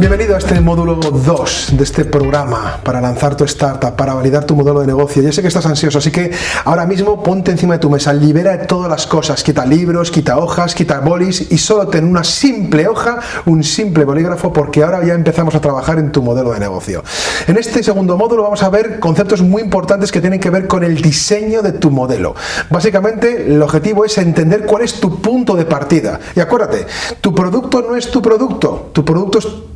Bienvenido a este módulo 2 de este programa para lanzar tu startup, para validar tu modelo de negocio. Yo sé que estás ansioso, así que ahora mismo ponte encima de tu mesa, libera todas las cosas, quita libros, quita hojas, quita bolis y solo ten una simple hoja, un simple bolígrafo, porque ahora ya empezamos a trabajar en tu modelo de negocio. En este segundo módulo vamos a ver conceptos muy importantes que tienen que ver con el diseño de tu modelo. Básicamente el objetivo es entender cuál es tu punto de partida. Y acuérdate, tu producto no es tu producto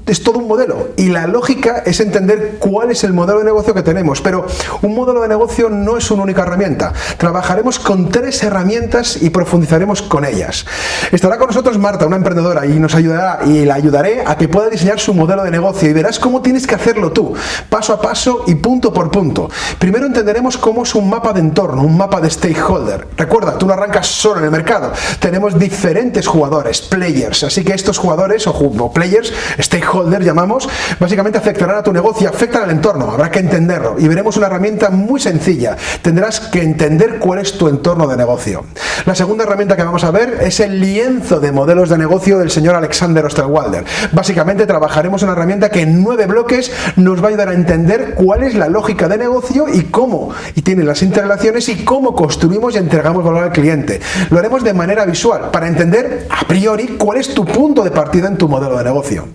es todo un modelo, y la lógica es entender cuál es el modelo de negocio que tenemos. Pero un modelo de negocio no es una única herramienta. Trabajaremos con 3 herramientas y profundizaremos con ellas. Estará con nosotros Marta, una emprendedora, y nos ayudará y la ayudaré a que pueda diseñar su modelo de negocio, y verás cómo tienes que hacerlo tú, paso a paso y punto por punto. Primero entenderemos cómo es un mapa de entorno, un mapa de stakeholder. Recuerda, tú no arrancas solo en el mercado, tenemos diferentes jugadores, players, así que estos jugadores o players, stakeholders llamamos, básicamente afectarán a tu negocio, afectan al entorno, habrá que entenderlo, y veremos una herramienta muy sencilla. Tendrás que entender cuál es tu entorno de negocio. La segunda herramienta que vamos a ver es el lienzo de modelos de negocio del señor Alexander Osterwalder. Básicamente trabajaremos una herramienta que en 9 bloques nos va a ayudar a entender cuál es la lógica de negocio y cómo, y tiene las integraciones y cómo construimos y entregamos valor al cliente. Lo haremos de manera visual para entender a priori cuál es tu punto de partida en tu modelo de negocio.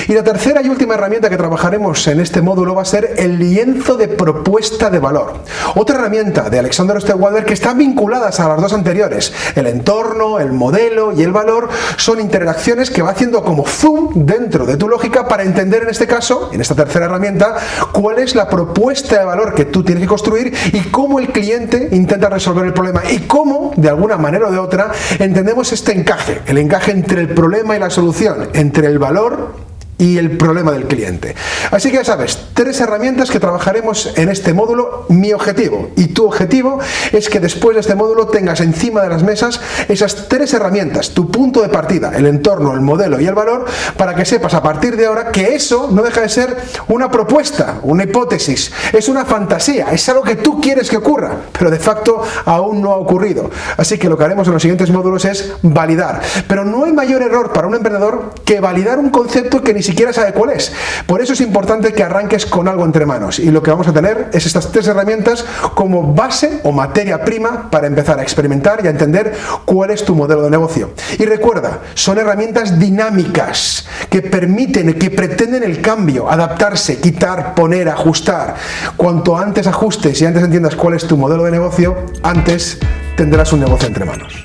Y la tercera y última herramienta que trabajaremos en este módulo va a ser el lienzo de propuesta de valor. Otra herramienta de Alexander Osterwalder que están vinculadas a las dos anteriores. El entorno, el modelo y el valor son interacciones que va haciendo como zoom dentro de tu lógica para entender en este caso, en esta tercera herramienta, cuál es la propuesta de valor que tú tienes que construir y cómo el cliente intenta resolver el problema y cómo, de alguna manera o de otra, entendemos este encaje, el encaje entre el problema y la solución, entre el valor y el problema del cliente. Así que ya sabes, 3 herramientas que trabajaremos en este módulo. Mi objetivo y tu objetivo es que después de este módulo tengas encima de las mesas esas 3 herramientas, tu punto de partida, el entorno, el modelo y el valor, para que sepas a partir de ahora que eso no deja de ser una propuesta, una hipótesis, es una fantasía, es algo que tú quieres que ocurra, pero de facto aún no ha ocurrido. Así que lo que haremos en los siguientes módulos es validar. Pero no hay mayor error para un emprendedor que validar un concepto que ni siquiera sabe cuál es. Por eso es importante que arranques con algo entre manos, y lo que vamos a tener es estas 3 herramientas como base o materia prima para empezar a experimentar y a entender cuál es tu modelo de negocio. Y recuerda, son herramientas dinámicas que permiten, que pretenden el cambio, adaptarse, quitar, poner, ajustar. Cuanto antes ajustes y antes entiendas cuál es tu modelo de negocio, antes tendrás un negocio entre manos.